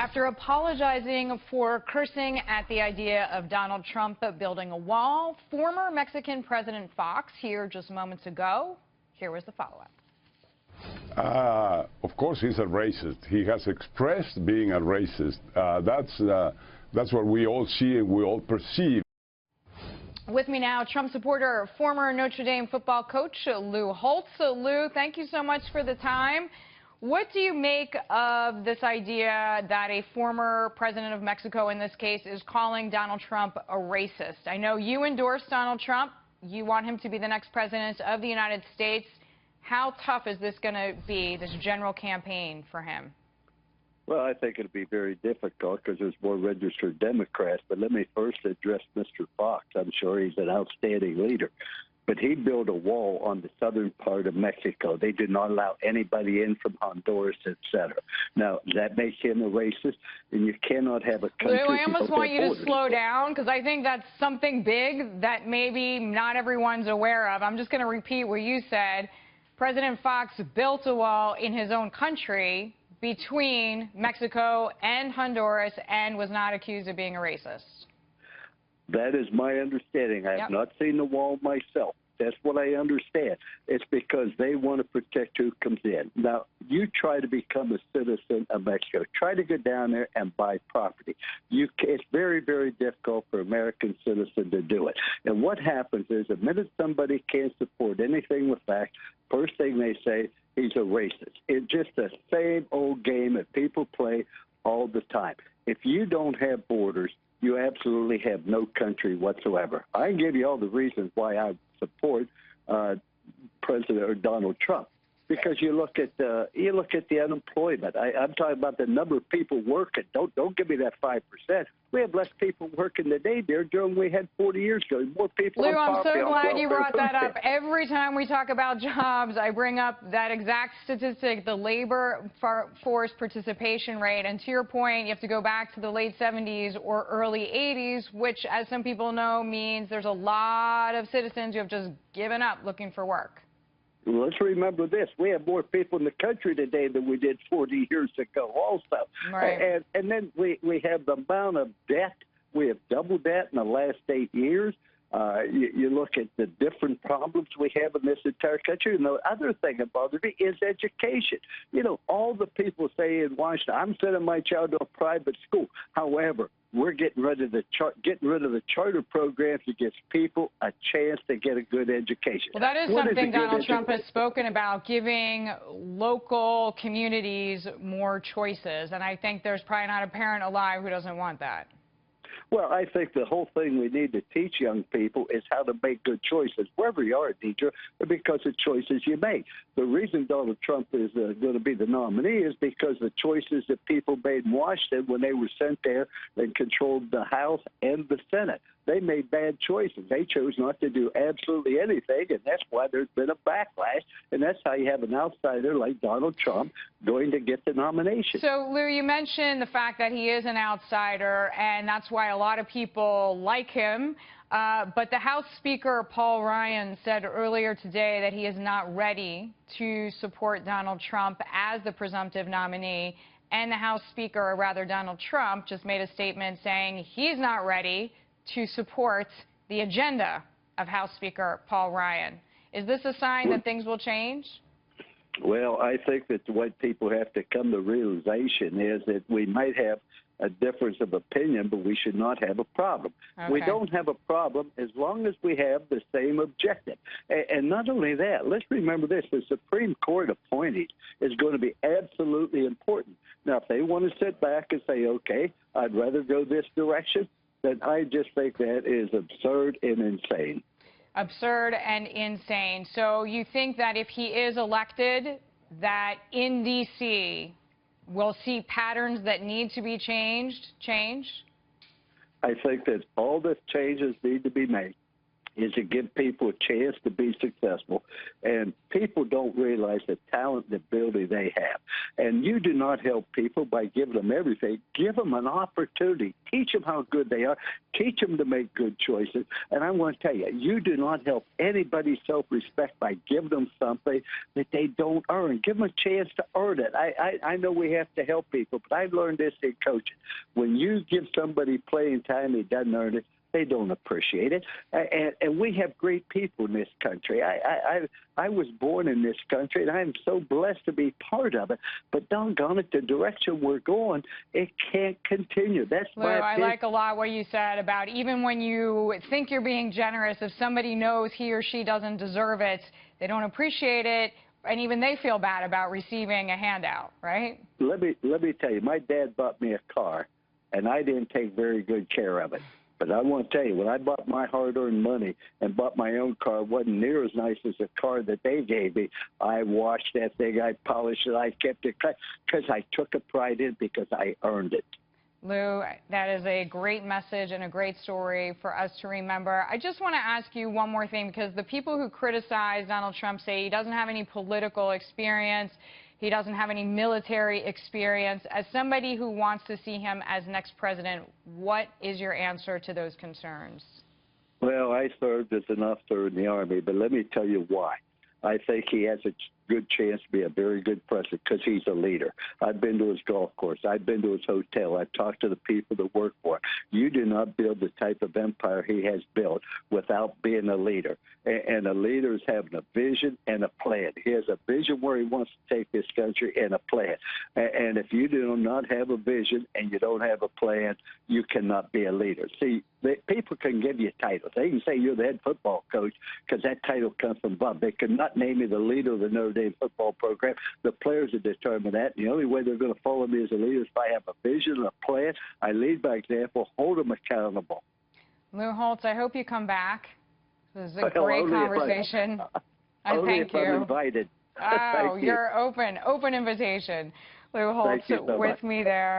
After apologizing for cursing at the idea of Donald Trump building a wall, former Mexican President Fox here just moments ago. Here was the follow-up. Of course, he's a racist. He has expressed being a racist. That's what we all see and we all perceive. With me now, Trump supporter, former Notre Dame football coach Lou Holtz. Lou, thank you so much for the time. What do you make of this idea that a former president of Mexico, in this case, is calling Donald Trump a racist? I know you endorse Donald Trump. You want him to be the next president of the United States. How tough is this going to be, this general campaign for him? Well, I think it'll be very difficult because there's more registered Democrats. But let me first address Mr. Fox. I'm sure he's an outstanding leader. But he built a wall on the southern part of Mexico. They did not allow anybody in from Honduras, etc. Now, that makes him a racist, and you cannot have a country. Lou, I almost want you to slow down because I think that's something big that maybe not everyone's aware of. I'm just going to repeat what you said. President Fox built a wall in his own country between Mexico and Honduras and was not accused of being a racist. That is my understanding. I have not seen the wall myself. That's what I understand. It's because they want to protect who comes in. Now, you try to become a citizen of Mexico. Try to go down there and buy property. It's very, very difficult for American citizens to do it. And what happens is the minute somebody can't support anything with facts, first thing they say, he's a racist. It's just the same old game that people play all the time. If you don't have borders, you absolutely have no country whatsoever. I can give you all the reasons why I support President Donald Trump. Because you look at the unemployment. I'm talking about the number of people working. Don't give me that 5%. We have less people working today than we had 40 years ago. More people. Lou, I'm so glad you brought that up. Every time we talk about jobs, I bring up that exact statistic, the labor force participation rate. And to your point, you have to go back to the late 70s or early 80s, which, as some people know, means there's a lot of citizens who have just given up looking for work. Let's remember this. We have more people in the country today than we did 40 years ago also. Right. And then we have the amount of debt. We have double debt in the last 8 years. You look at the different problems we have in this entire country. And the other thing that bothers me is education. You know, all the people say in Washington, I'm sending my child to a private school. However, we're getting rid of the charter programs that gives people a chance to get a good education. Well, that is something Donald Trump has spoken about, giving local communities more choices. And I think there's probably not a parent alive who doesn't want that. Well, I think the whole thing we need to teach young people is how to make good choices, wherever you are, teacher, because of choices you make. The reason Donald Trump is going to be the nominee is because the choices that people made in Washington when they were sent there and controlled the House and the Senate. They made bad choices. They chose not to do absolutely anything, and that's why there's been a backlash, and that's how you have an outsider like Donald Trump going to get the nomination. So, Lou, you mentioned the fact that he is an outsider, and that's why a lot of people like him. But the House Speaker, Paul Ryan, said earlier today that he is not ready to support Donald Trump as the presumptive nominee. And the House Speaker, or rather Donald Trump, just made a statement saying he's not ready to support the agenda of House Speaker Paul Ryan. Is this a sign that things will change? Well, I think that what people have to come to realization is that we might have a difference of opinion, but we should not have a problem. Okay. We don't have a problem as long as we have the same objective. And not only that, let's remember this, the Supreme Court appointee is going to be absolutely important. Now, if they want to sit back and say, okay, I'd rather go this direction, then I just think that is absurd and insane. Absurd and insane. So you think that if he is elected, that in D.C., we'll see patterns that need to be change? I think that all the changes need to be made. is to give people a chance to be successful. And people don't realize the talent and ability they have. And you do not help people by giving them everything. Give them an opportunity. Teach them how good they are. Teach them to make good choices. And I want to tell you, you do not help anybody's self-respect by giving them something that they don't earn. Give them a chance to earn it. I know we have to help people, but I've learned this in coaching. When you give somebody playing time, he doesn't earn it, they don't appreciate it. And we have great people in this country. I was born in this country, and I'm so blessed to be part of it. But doggone it, the direction we're going, it can't continue. That's Lou, my I opinion. like a lot what you said about even when you think you're being generous, if somebody knows he or she doesn't deserve it, they don't appreciate it, and even they feel bad about receiving a handout, right? Let me tell you, my dad bought me a car, and I didn't take very good care of it. But I want to tell you, when I bought my hard-earned money and bought my own car, it wasn't near as nice as the car that they gave me. I washed that thing, I polished it, I kept it because I took a pride in it because I earned it. Lou, that is a great message and a great story for us to remember. I just want to ask you one more thing, because the people who criticize Donald Trump say he doesn't have any political experience, he doesn't have any military experience. As somebody who wants to see him as next president, what is your answer to those concerns? Well, I served as an officer in the Army, but let me tell you why. I think he has a good chance to be a very good president because he's a leader. I've been to his golf course. I've been to his hotel. I've talked to the people that work for him. You do not build the type of empire he has built without being a leader. And a leader is having a vision and a plan. He has a vision where he wants to take this country and a plan. And if you do not have a vision and you don't have a plan, you cannot be a leader. See, people can give you titles. They can say you're the head football coach because that title comes from above. They cannot name you the leader of the Notre Dame football program. The players will determine that. And the only way they're going to follow me as a leader is if I have a vision, a plan. I lead by example, hold them accountable. Lou Holtz, I hope you come back. This is a great conversation. I thank you. I'm invited. Oh, you're open invitation. Lou Holtz with me there.